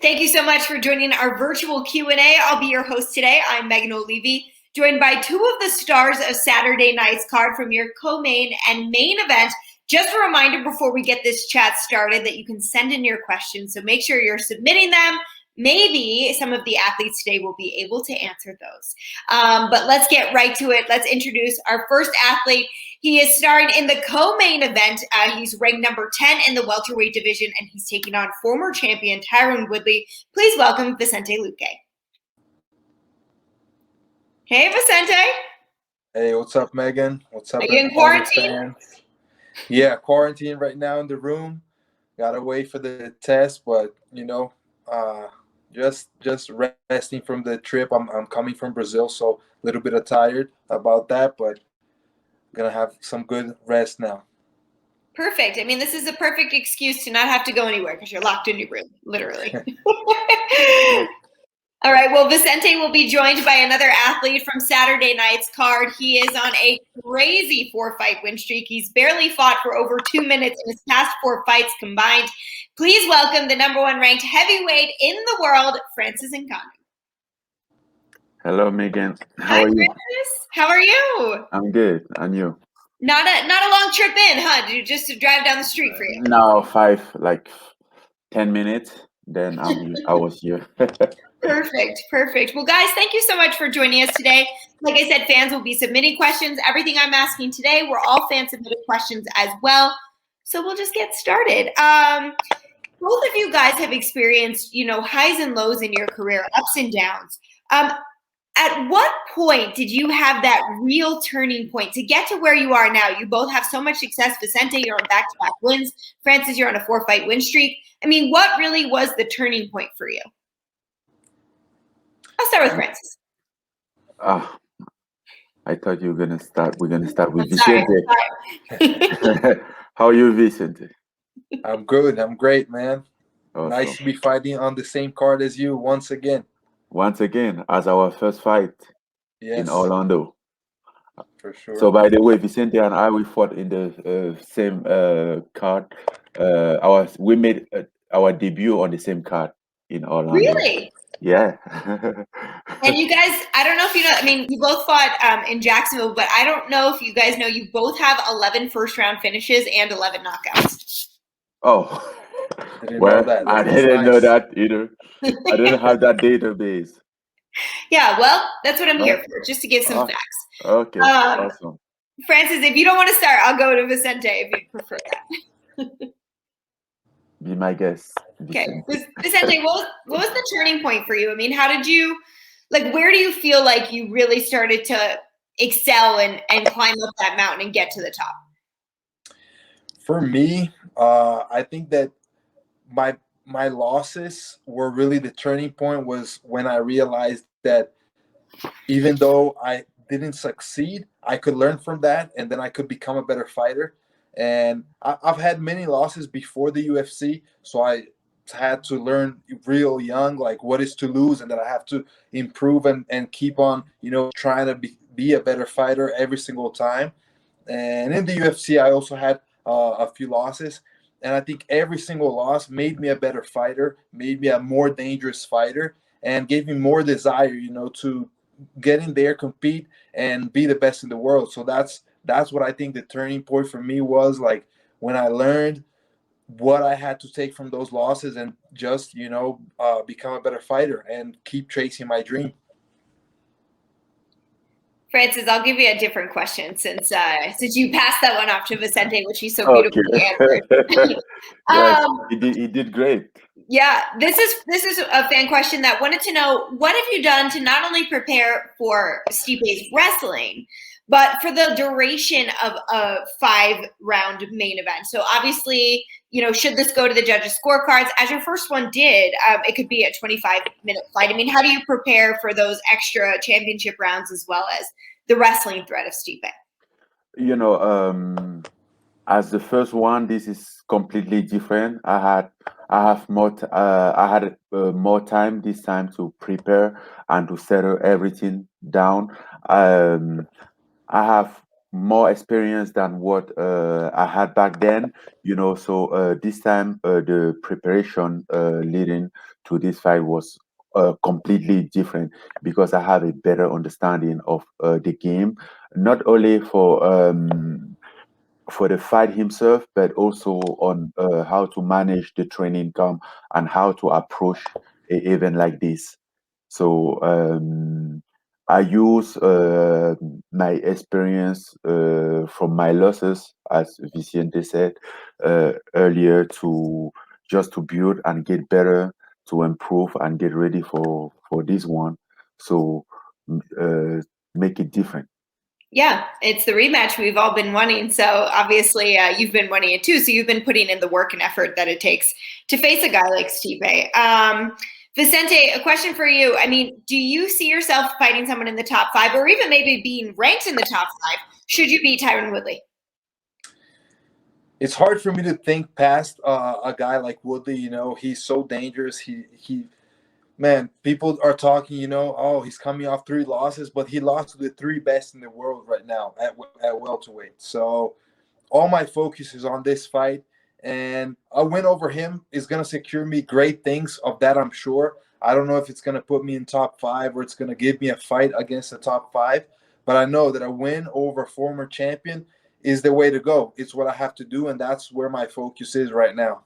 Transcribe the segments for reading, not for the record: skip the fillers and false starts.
Thank you so much for joining our virtual Q&A. I'll be your host today. I'm Megan Olivi, joined by two of the stars of Saturday night's card from your co-main and main event. Just a reminder before we get this chat started that you can send in your questions, so make sure you're submitting them. Maybe some of the athletes today will be able to answer those. But let's get right to it. Let's introduce our first athlete. He is starring in the co-main event. He's ranked number 10 in the welterweight division, and he's taking on former champion Tyron Woodley. Please welcome Vicente Luque. Hey, Vicente. Hey, what's up, Megan? What's up, Are you in quarantine? fans? Yeah, quarantine right now in the room. Gotta wait for the test, but just resting from the trip. I'm coming from Brazil, so a little bit of tired about that, but gonna have some good rest now. Perfect. I mean, this is a perfect excuse to not have to go anywhere because you're locked in your room, literally. All right, well, Vicente will be joined by another athlete from Saturday night's card. He is on a crazy 4-fight win streak. He's barely fought for over 2 minutes in his past 4 fights combined. Please welcome the number 1 ranked heavyweight in the world, Francis Ngannou. Hello, Megan. Hi, Francis. How are you? I'm good. And you? Not a long trip in, huh? Just to drive down the street for you? No, 10 minutes. Then I was here. Perfect. Well, guys, thank you so much for joining us today. Like I said, fans will be submitting questions. Everything I'm asking today, we're all fan-submitted questions as well. So we'll just get started. Both of you guys have experienced, highs and lows in your career, ups and downs. At what point did you have that real turning point to get to where you are now? You both have so much success. Vicente, you're on back-to-back wins. Francis, you're on a 4-fight win streak. I mean, what really was the turning point for you? I'll start with Francis. I thought you were gonna start. We're gonna start with Vicente. How are you, Vicente? I'm good. I'm great, man. Awesome. Nice to be fighting on the same card as you once again. Once again, as our first fight in Orlando. For sure. So, by the way, Vicente and I, we fought in the same card. We made our debut on the same card in Orlando. Really? Yeah. And you guys, I don't know if you know, I mean, you both fought in Jacksonville, but I don't know if you guys know, you both have 11 first-round finishes and 11 knockouts. Oh. I didn't know that either. I didn't have that database. Yeah, well, that's what I'm here for, just to give some facts. Okay, awesome. Francis, if you don't want to start, I'll go to Vicente if you prefer that. Be my guest. Okay, Vicente, what was the turning point for you? I mean, how did you, where do you feel like you really started to excel and climb up that mountain and get to the top? For me, I think that my losses were really the turning point. Was when I realized that even though I didn't succeed, I could learn from that, and then I could become a better fighter. And I've had many losses before the UFC, so I had to learn real young, what is to lose, and that I have to improve and keep on, trying to be a better fighter every single time. And in the UFC, I also had a few losses. And I think every single loss made me a better fighter, made me a more dangerous fighter, and gave me more desire, to get in there, compete, and be the best in the world. So that's what I think the turning point for me was, when I learned what I had to take from those losses and just, become a better fighter and keep chasing my dream. Francis, I'll give you a different question since you passed that one off to Vicente, which he so beautifully answered. Yes, he did great. Yeah, this is a fan question that wanted to know, what have you done to not only prepare for Stipe's wrestling, but for the duration of a 5-round main event? So obviously, should this go to the judges' scorecards, as your first one did, it could be a 25-minute fight. I mean, how do you prepare for those extra championship rounds as well as the wrestling threat of Stipe? As the first one, this is completely different. I had more time this time to prepare and to settle everything down. I have more experience than what I had back then, so this time the preparation leading to this fight was completely different because I have a better understanding of the game, not only for the fight himself, but also on how to manage the training camp and how to approach an event like this. So I use my experience from my losses, as Vicente said earlier, to just to build and get better, to improve and get ready for this one. So make it different. Yeah, it's the rematch we've all been wanting. So obviously, you've been wanting it too. So you've been putting in the work and effort that it takes to face a guy like Stipe. Vicente, a question for you. I mean, do you see yourself fighting someone in the top 5, or even maybe being ranked in the top 5? Should you beat Tyron Woodley? It's hard for me to think past a guy like Woodley. You know, he's so dangerous. Man, people are talking, you know, oh, he's coming off 3 losses, but he lost to the 3 best in the world right now at welterweight. So all my focus is on this fight, and a win over him is going to secure me great things. Of that, I'm sure. I don't know if it's going to put me in top 5 or it's going to give me a fight against the top 5, but I know that a win over a former champion is the way to go. It's what I have to do, and that's where my focus is right now.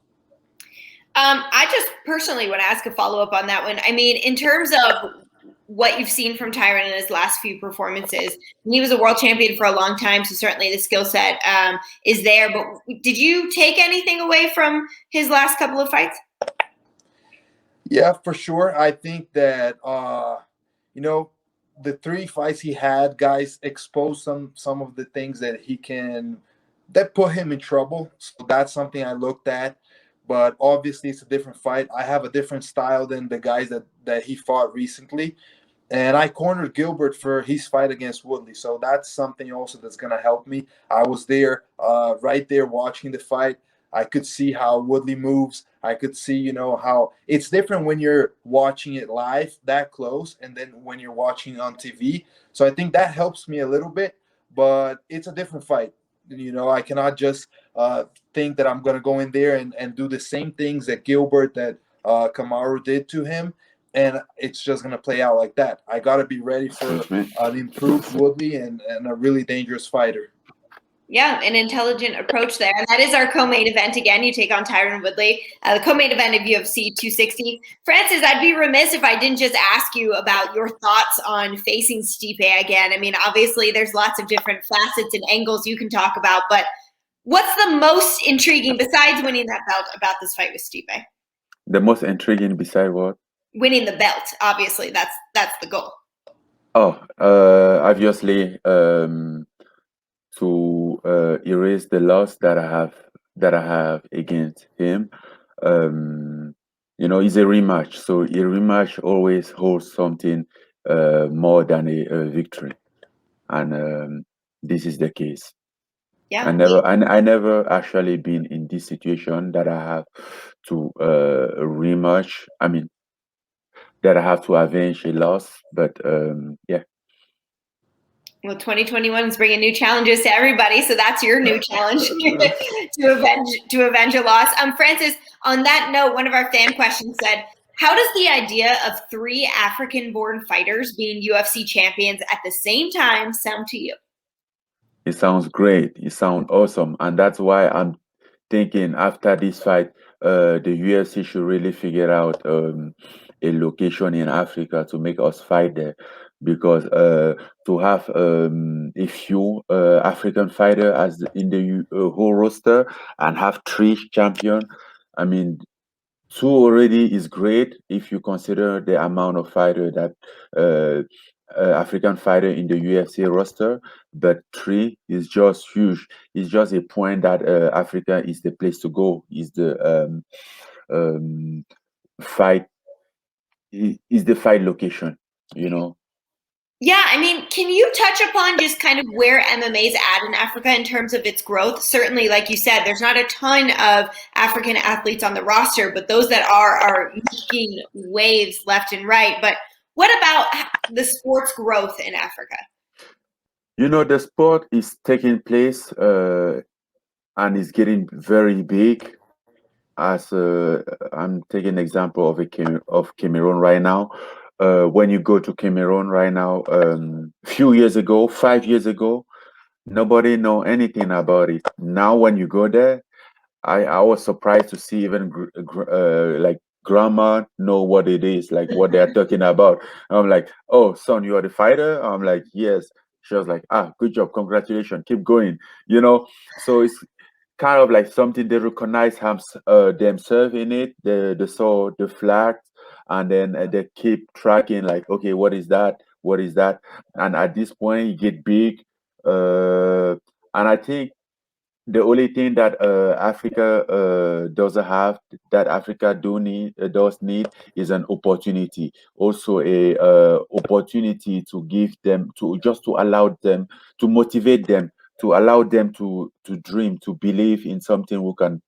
I just personally want to ask a follow-up on that one. I mean, in terms of what you've seen from Tyron in his last few performances, he was a world champion for a long time, so certainly the skill set is there. But did you take anything away from his last couple of fights? Yeah, for sure. I think that you know, the 3 fights he had, guys, exposed some of the things that put him in trouble. So that's something I looked at. But obviously, it's a different fight. I have a different style than the guys that he fought recently. And I cornered Gilbert for his fight against Woodley. So that's something also that's going to help me. I was there, right there watching the fight. I could see how Woodley moves. I could see, you know, how it's different when you're watching it live that close and then when you're watching on TV. So I think that helps me a little bit, but it's a different fight. You know, I cannot just think that I'm going to go in there and do the same things that Gilbert, that Kamaru did to him, and it's just going to play out like that. I got to be ready for an improved Woodley and a really dangerous fighter. Yeah, an intelligent approach there. And that is our co-main event. Again, you take on Tyron Woodley, the co-main event of UFC 260. Francis, I'd be remiss if I didn't just ask you about your thoughts on facing Stipe again. I mean, obviously, there's lots of different facets and angles you can talk about, but what's the most intriguing, besides winning that belt, about this fight with Stipe? The most intriguing beside what? Winning the belt. Obviously, that's the goal. Oh, obviously, to erase the loss that I have against him. You know, it's a rematch, so a rematch always holds something more than a victory, and this is the case. Yeah. I never actually been in this situation that I have to rematch. I mean, that I have to avenge a loss, but yeah. Well, 2021 is bringing new challenges to everybody, so that's your new challenge to avenge a loss. Francis, on that note, one of our fan questions said, "How does the idea of 3 African-born fighters being UFC champions at the same time sound to you?" It sounds great. It sounds awesome, and that's why I'm thinking after this fight, the UFC should really figure out a location in Africa to make us fight there, because to have a few African fighter as in the whole roster and have 3 champion, I mean, 2 already is great if you consider the amount of fighter that African fighter in the UFC roster, but 3 is just huge. It's just a point that Africa is the place to go. Is the fight is the fight location, you know. Yeah, I mean, can you touch upon just kind of where MMA is at in Africa in terms of its growth? Certainly, like you said, there's not a ton of African athletes on the roster, but those that are making waves left and right. But what about the sports growth in Africa? You know, the sport is taking place and is getting very big, as I'm taking example of of Cameroon right now. When you go to Cameroon right now, few years ago, 5 years ago, nobody know anything about it. Now, when you go there, I was surprised to see even like grandma know what it is, like what they're talking about. I'm like, oh, son, you are the fighter? I'm like, yes. She was like, ah, good job, congratulations, keep going. You know, so it's kind of like something they recognize themselves in it. They saw the flag, and then they keep tracking, like, okay, what is that? What is that? And at this point, you get big. And I think the only thing that Africa doesn't have, that Africa does need, is an opportunity. Also, a opportunity to give them, to just to allow them, to motivate them, to allow them to dream, to believe in something who can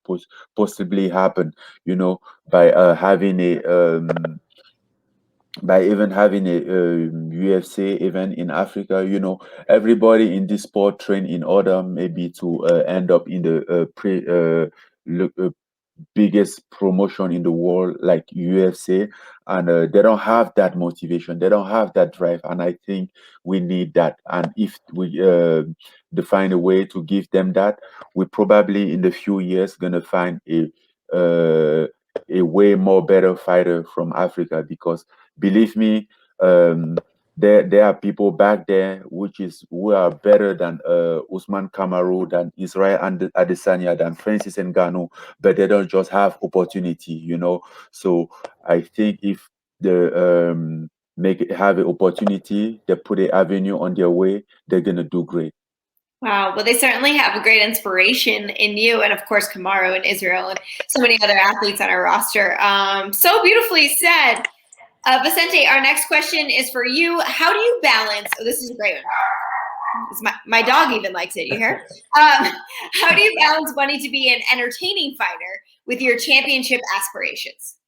possibly happen. You know, by having a by even having a UFC event in Africa. You know, everybody in this sport train in order maybe to end up in the look, biggest promotion in the world like UFC, and they don't have that motivation, they don't have that drive, and I think we need that. And if we define a way to give them that, we probably in the few years gonna find uh, a way more better fighter from Africa, because believe me, there are people back there who are better than Usman Kamaru, than Israel and Adesanya, than Francis Ngannou, but they don't just have opportunity, you know. So I think if the make it have an opportunity, they put an avenue on their way, they're gonna do great. Wow. Well, they certainly have a great inspiration in you, and of course, Kamaru and Israel, and so many other athletes on our roster. So beautifully said. Vicente, our next question is for you. How do you balance? Oh, this is a great one. My dog even likes it. You hear? How do you balance wanting to be an entertaining fighter with your championship aspirations?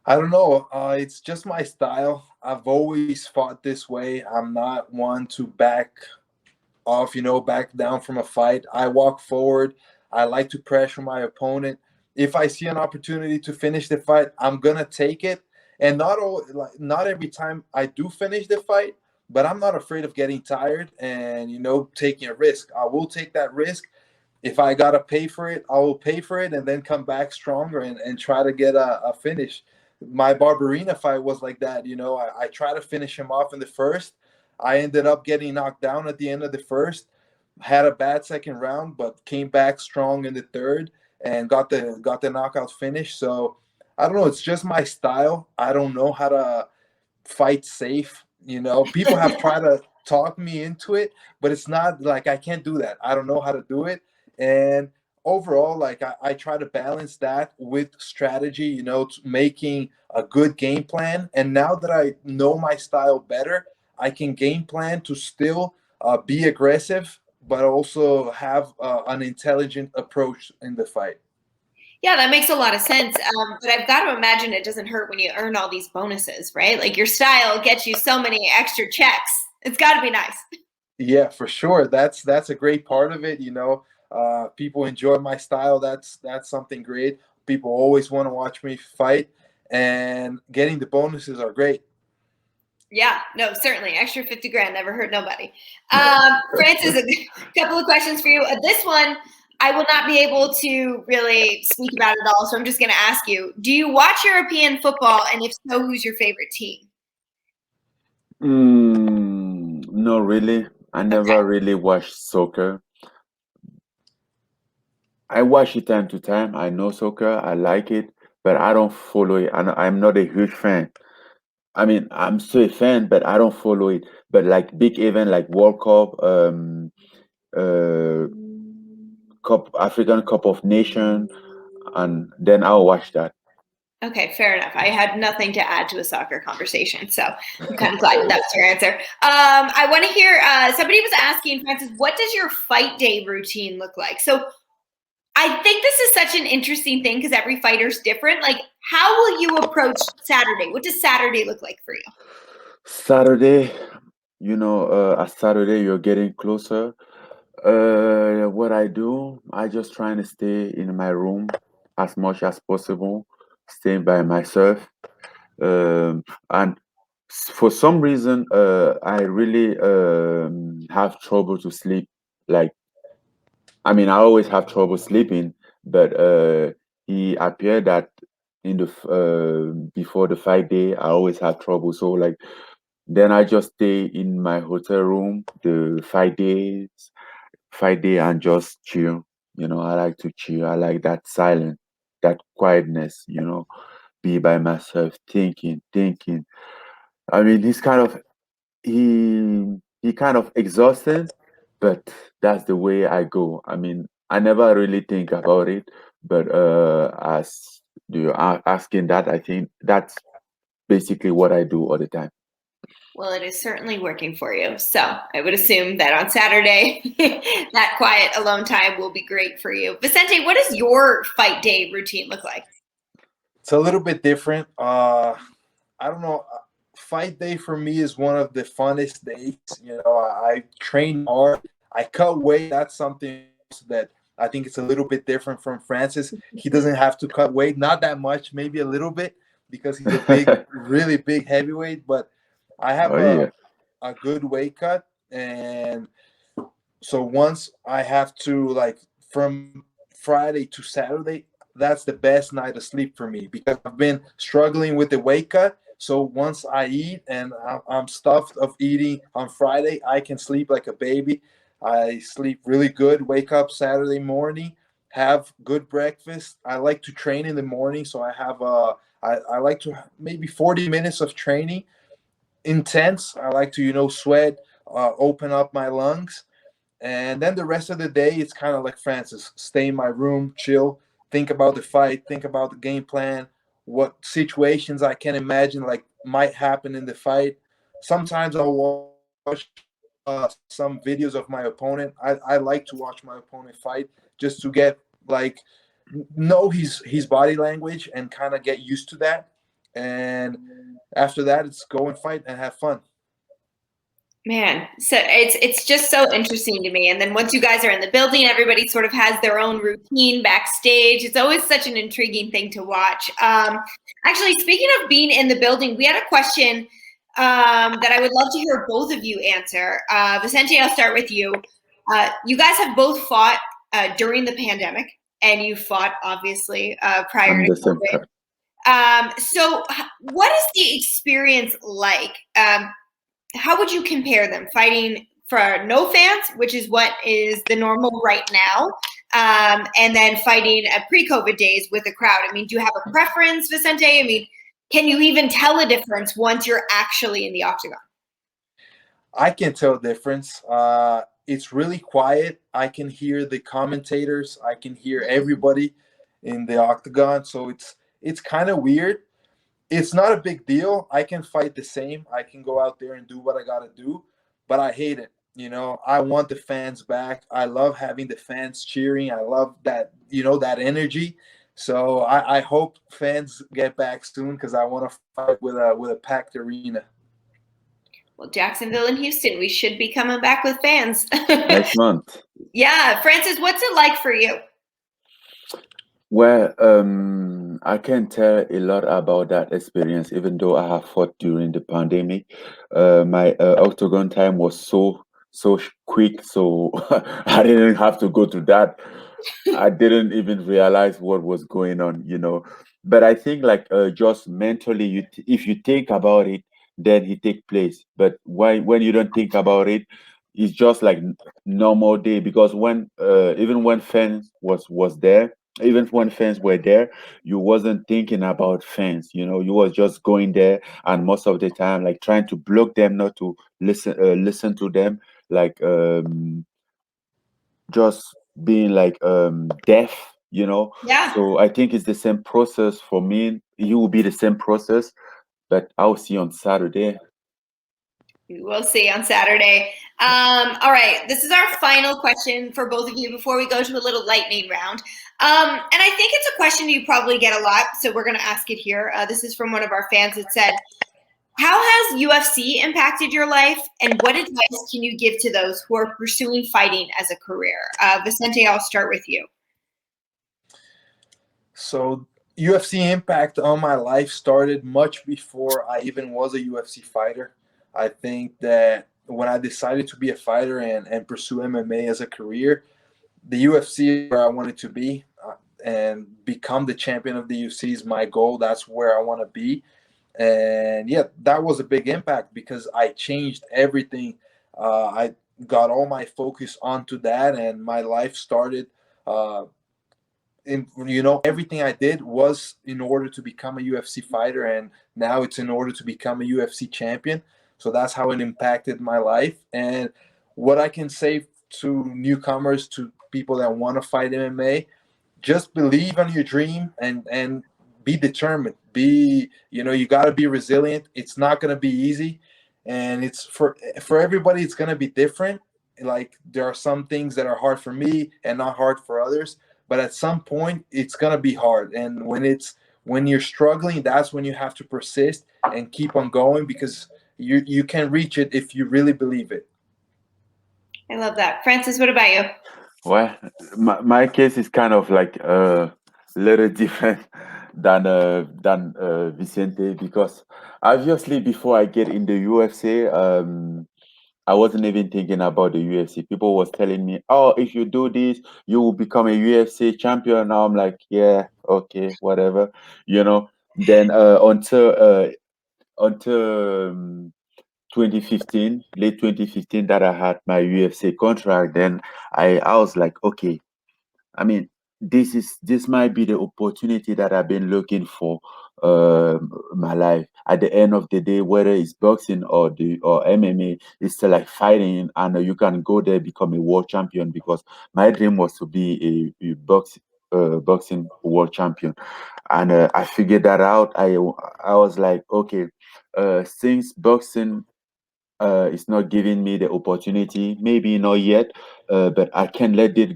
I don't know. It's just my style. I've always fought this way. I'm not one to back off, back down from a fight. I walk forward. I like to pressure my opponent. If I see an opportunity to finish the fight, I'm gonna take it. And not every time I do finish the fight, but I'm not afraid of getting tired and taking a risk. I will take that risk. If I gotta pay for it, I will pay for it and then come back stronger and try to get a finish. My Barberina fight was like that. I tried to finish him off in the first. I ended up getting knocked down at the end of the first. Had a bad second round, but came back strong in the third and got the knockout finish. So I don't know. It's just my style. I don't know how to fight safe. People have tried to talk me into it, but it's not like I can't do that. I don't know how to do it. And overall, like I try to balance that with strategy, making a good game plan. And now that I know my style better, I can game plan to still be aggressive, but also have an intelligent approach in the fight. Yeah, that makes a lot of sense. But I've got to imagine it doesn't hurt when you earn all these bonuses, right? Like your style gets you so many extra checks. It's got to be nice. Yeah, for sure. That's a great part of it. People enjoy my style. That's something great. People always want to watch me fight, and getting the bonuses are great. Yeah, no, certainly. Extra 50 grand never hurt nobody. Francis, a couple of questions for you. This one, I will not be able to really speak about at all, so I'm just going to ask you, do you watch European football? And if so, who's your favorite team? No, really. I never really watched soccer. I watch it time to time. I know soccer. I like it, but I don't follow it. I'm not a huge fan. I mean, I'm still a fan, but I don't follow it. But like big event like World Cup, uh, African Cup of Nation, and then I'll watch that. Okay, fair enough. I had nothing to add to a soccer conversation, so I'm kind of glad that was your answer. I want to hear, somebody was asking, Francis, what does your fight day routine look like? So I think this is such an interesting thing because every fighter's different. Like, how will you approach Saturday? What does Saturday look like for you? Saturday, as Saturday you're getting closer. What I do, I just trying to stay in my room, as much as possible, staying by myself. And for some reason, I really have trouble to sleep. Like, I mean, I always have trouble sleeping, but he appeared that in the before the fight day, I always have trouble. So like, then I just stay in my hotel room the 5 days, 5 day, and just chill. I like to chill. I like that silence, that quietness. Be by myself, thinking. I mean, he kind of exhausted, but that's the way I go. I mean, I never really think about it, but as you are asking that, I think that's basically what I do all the time. Well, it is certainly working for you. So I would assume that on Saturday, that quiet alone time will be great for you. Vicente, what does your fight day routine look like? It's a little bit different. I don't know. Fight day for me is one of the funnest days. I train hard. I cut weight. That's something that I think it's a little bit different from Francis. He doesn't have to cut weight, not that much, maybe a little bit, because he's a big, really big heavyweight. But I have Oh yeah. a good weight cut, and so once I have to, like, from Friday to Saturday, that's the best night of sleep for me because I've been struggling with the weight cut. So once I eat and I'm stuffed of eating on Friday, I can sleep like a baby. I sleep really good, wake up Saturday morning, have good breakfast. I like to train in the morning, so I like to maybe 40 minutes of training, intense. I like to, sweat, open up my lungs, and then the rest of the day, it's kind of like Francis: stay in my room, chill, think about the fight, think about the game plan, what situations I can imagine like might happen in the fight. Sometimes I'll watch some videos of my opponent. I like to watch my opponent fight just to get, like, know his body language and kind of get used to that. And after that, it's go and fight and have fun. Man, so it's just so interesting to me. And then once you guys are in the building, everybody sort of has their own routine backstage. It's always such an intriguing thing to watch. Actually, speaking of being in the building, we had a question that I would love to hear both of you answer. Vicente, I'll start with you. You guys have both fought during the pandemic, and you fought obviously prior I'm to the same. So what is the experience like? How would you compare them, fighting for no fans, which is what is the normal right now, and then fighting at pre-COVID days with a crowd? I mean, do you have a preference, Vicente? I mean, can you even tell a difference once you're actually in the octagon? I can tell a difference. It's really quiet. I can hear the commentators. I can hear everybody in the octagon. So it's kind of weird. It's not a big deal. I can fight the same. I can go out there and do what I gotta do, but I hate it. I want the fans back. I love having the fans cheering. I love that, that energy. So I hope fans get back soon because I want to fight with a packed arena. Well, Jacksonville and Houston, we should be coming back with fans. Next month. Yeah, Francis, what's it like for you? Well, I can tell a lot about that experience, even though I have fought during the pandemic. My octagon time was so quick, so I didn't have to go through that. I didn't even realize what was going on. But I think like just mentally, if you think about it, then it take place. But when you don't think about it, it's just like normal day because when even when fans was there, even when fans were there, you wasn't thinking about fans. You was just going there, and most of the time, like trying to block them, not to listen to them, like just being like deaf. Yeah, So I think it's the same process for me. It will be the same process, but I'll see on Saturday. we'll see on Saturday. All right, this is our final question for both of you before we go to a little lightning round. And I think it's a question you probably get a lot, so we're going to ask it here. This is from one of our fans. It said, how has UFC impacted your life, and what advice can you give to those who are pursuing fighting as a career? Vicente, I'll start with you. So UFC impact on my life started much before I even was a UFC fighter. I think that when I decided to be a fighter and pursue MMA as a career, the UFC is where I wanted to be, and become the champion of the UFC is my goal. That's where I want to be. And yeah, that was a big impact because I changed everything. I got all my focus onto that, and my life started. Everything I did was in order to become a UFC fighter, and now it's in order to become a UFC champion. So that's how it impacted my life. And what I can say to newcomers, to people that want to fight MMA, just believe on your dream and be determined. You got to be resilient. It's not going to be easy, and it's for everybody. It's going to be different. Like, there are some things that are hard for me and not hard for others, but at some point it's going to be hard. And when you're struggling, that's when you have to persist and keep on going, because you can reach it if you really believe it. I love that. Francis, what about you? Well, my case is kind of like a little different than Vicente, because obviously before I get in the UFC, I wasn't even thinking about the UFC. People was telling me, "Oh, if you do this, you will become a UFC champion." Now I'm like, "Yeah, okay, whatever," you know. Then until 2015, late 2015, that I had my UFC contract. Then I was like, okay, I mean, this might be the opportunity that I've been looking for my life. At the end of the day, whether it's boxing or MMA, it's still like fighting, and you can go there, become a world champion. Because my dream was to be a boxing world champion, and I figured that out. I was like, okay, since boxing it's not giving me the opportunity, maybe not yet, but I can let this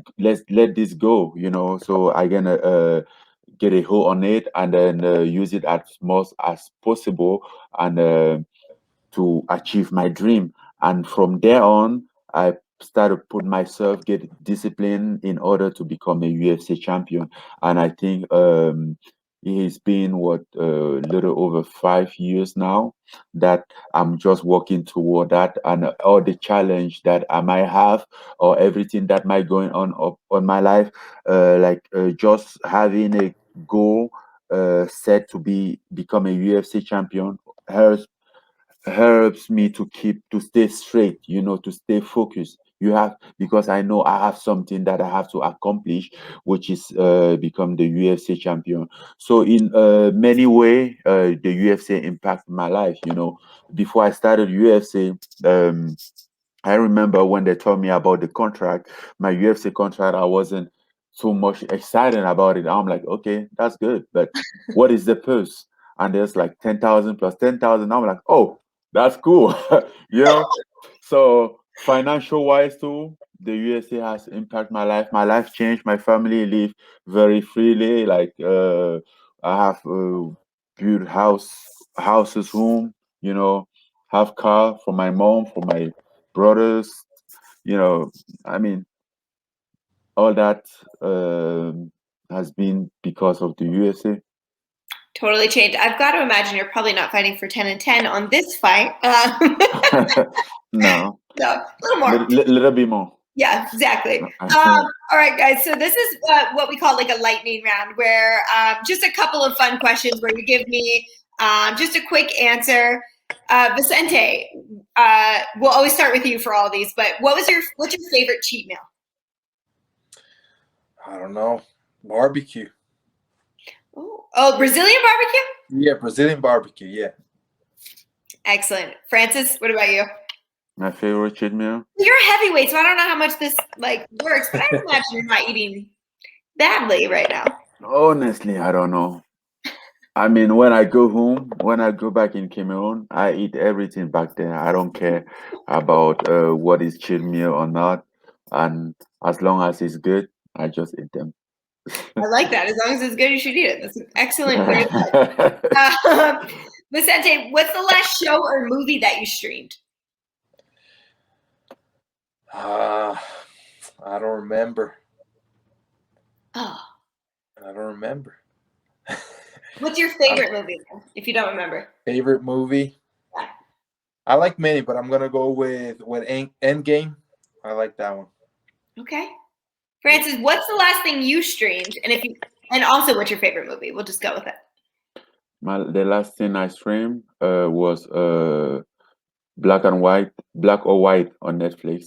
go, so I gonna get a hold on it, and then use it as much as possible, and to achieve my dream. And from there on, I started put myself get discipline in order to become a UFC champion. And I think it's been what a little over 5 years now that I'm just working toward that, and all the challenge that I might have, or everything that might going on up on my life, just having a goal set to become a UFC champion helps me to stay straight, to stay focused. Because I know I have something that I have to accomplish, which is become the UFC champion. So in many way, the UFC impacted my life. Before I started UFC, I remember when they told me about the contract, my UFC contract, I wasn't so much excited about it. I'm like, okay, that's good, but what is the purse? And there's like 10,000 plus 10,000. I'm like, oh, that's cool, you know. So financial wise too, the USA has impacted my life. My life changed. My family live very freely. Like I have built houses, home. Have car for my mom, for my brothers. You know, I mean, all that has been because of the USA. Totally changed. I've got to imagine you're probably not fighting for 10 and 10 on this fight. No, So a little more. little bit more. Yeah, exactly. All right, guys. So this is what we call like a lightning round, where just a couple of fun questions where you give me just a quick answer. Vicente, we'll always start with you for all these, but what's your favorite cheat meal? I don't know. Barbecue. Oh, Brazilian barbecue? Yeah, Brazilian barbecue. Yeah. Excellent. Francis, what about you? My favorite cheat meal. You're a heavyweight, so I don't know how much this works, but I imagine you're not eating badly right now. Honestly, I don't know. I mean, when I go back in Cameroon, I eat everything back there. I don't care about what is cheat meal or not, and as long as it's good, I just eat them. I like that. As long as it's good, you should eat it. That's an excellent way of life. Vicente, what's the last show or movie that you streamed? I don't remember. Oh, I don't remember. What's your favorite movie, if you don't remember? Favorite movie? Yeah. I like many, but I'm gonna go with Endgame. I like that one. Okay. Francis, what's the last thing you streamed? And also what's your favorite movie? We'll just go with it. The last thing I streamed was Black or White on Netflix.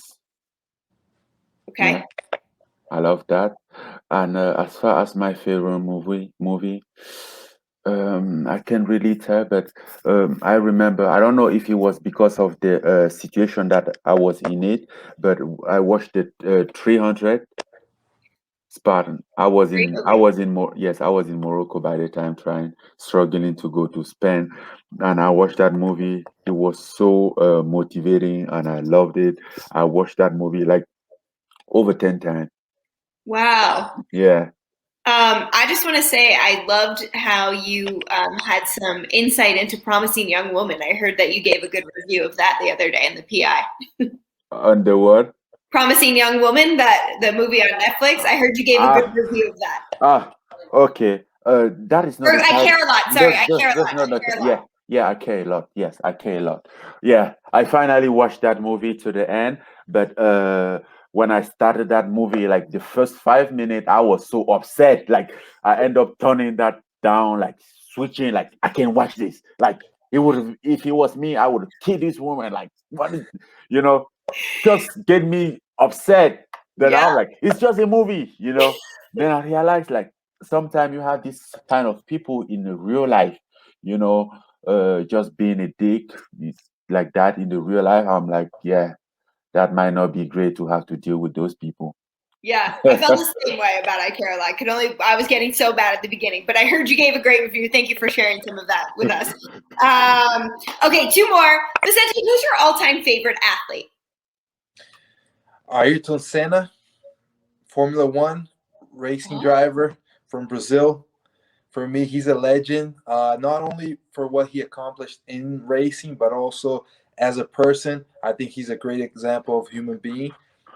Okay. Yeah, I love that. And as far as my favorite movie, I can't really tell, but I remember. I don't know if it was because of the situation that I was in it, but I watched the 300 Spartan. I was in Morocco by the time, struggling to go to Spain, and I watched that movie. It was so motivating, and I loved it. I watched that movie like over 10 times. Wow. Yeah. I just want to say I loved how you had some insight into Promising Young Woman. I heard that you gave a good review of that the other day in the PI. On the what? Promising Young Woman, the movie on Netflix. I heard you gave a good Ah, review of that. okay. That is not Or the I type. care a lot. Sorry, I care a That's lot. not I the. care a lot. Yeah, yeah. I care a lot. Yes, I care a lot. Yeah, I finally watched that movie to the end, but when I started that movie, like the first 5 minutes, I was so upset. Like I end up turning that down, like switching. Like I can't watch this. Like it would, if it was me, I would kill this woman. Like what is, you know, just get me upset. Then Yeah. I'm like, it's just a movie. Then I realized like sometimes you have this kind of people in the real life, just being a dick like that in the real life. I'm like, yeah, that might not be great to have to deal with those people. Yeah, I felt the same way about I Care a Lot. I was getting so bad at the beginning, but I heard you gave a great review. Thank you for sharing some of that with us. Okay, two more. Vicente, who's your all-time favorite athlete? Ayrton Senna, Formula One racing driver from Brazil. For me, he's a legend, not only for what he accomplished in racing, but also as a person. I think he's a great example of human being.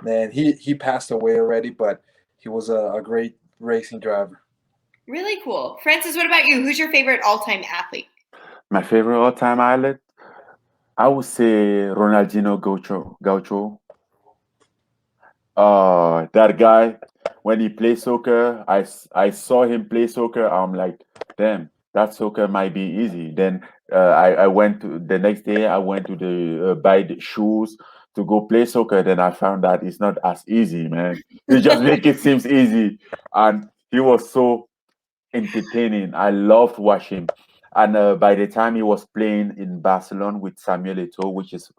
And he passed away already, but he was a great racing driver. Really cool. Francis, what about you? Who's your favorite all-time athlete? My favorite all-time athlete, I would say Ronaldinho Gaucho. That guy, when he plays soccer, I saw him play soccer. I'm like, damn, that soccer might be easy. Then I went to the next day. I went to the buy the shoes to go play soccer. Then I found that it's not as easy, man. He just make it seems easy, and he was so entertaining. I loved watching. And by the time he was playing in Barcelona with Samuel Eto'o, which is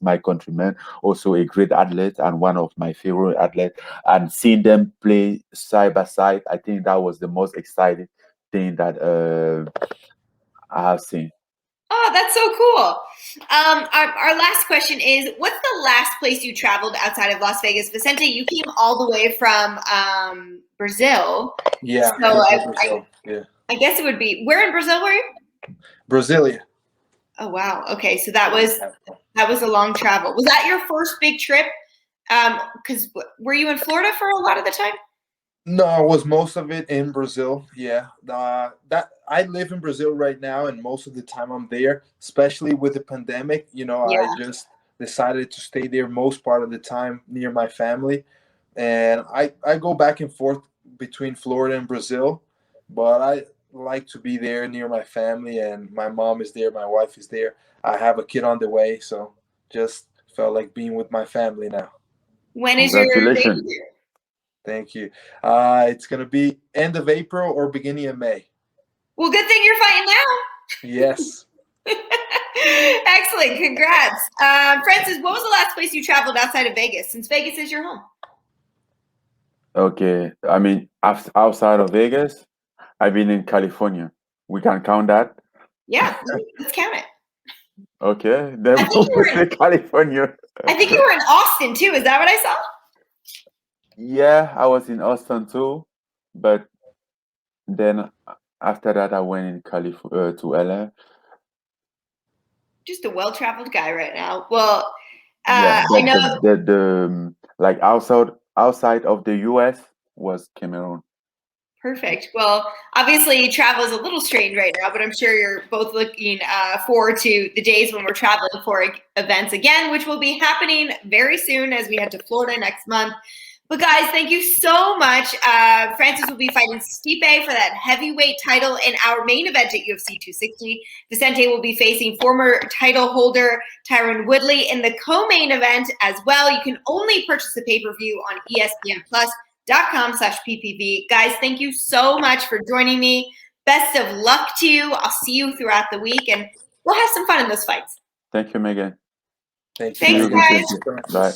my countryman, also a great athlete and one of my favorite athletes, and seeing them play side by side, I think that was the most exciting thing that I have seen. Oh, that's so cool. Our last question is, what's the last place you traveled outside of Las Vegas? Vicente, you came all the way from Brazil. Yeah, So Brazil. Yeah, I guess it would be, where in Brazil were you? Brasilia. Oh, wow. Okay, so that was a long travel. Was that your first big trip? Because were you in Florida for a lot of the time? No, it was most of it in Brazil. Yeah, that I live in Brazil right now, and most of the time I'm there. Especially with the pandemic, I Yeah. just decided to stay there most part of the time near my family, and I go back and forth between Florida and Brazil, but I like to be there near my family, and my mom is there, my wife is there. I have a kid on the way, so just felt like being with my family now. When is your baby Congratulations. due? Thank you. It's gonna be end of April or beginning of May. Well, good thing you're fighting Yes. now. Excellent. Congrats. Francis, what was the last place you traveled outside of Vegas, since Vegas is your home? Okay, I mean, outside of Vegas, I've been in California. We can count that. Yeah, let's count it. Okay, then I think you we'll were say California. I think you were in Austin too. Is that what I saw? Yeah, I was in Austin too, but then after that, I went in California to LA. Just a well-traveled guy right now. Well, Yeah, I but know. the like outside of the US was Cameroon. Perfect. Well, obviously travel is a little strained right now, but I'm sure you're both looking forward to the days when we're traveling for events again, which will be happening very soon as we head to Florida next month. But guys, thank you so much. Francis will be fighting Stipe for that heavyweight title in our main event at UFC 260. Vicente will be facing former title holder Tyron Woodley in the co-main event as well. You can only purchase the pay-per-view on ESPNplus.com/PPV. Guys, thank you so much for joining me. Best of luck to you. I'll see you throughout the week, and we'll have some fun in those fights. Thank you, Megan. Thank you. Thanks, Megan. guys. Thank you, Francis. Bye.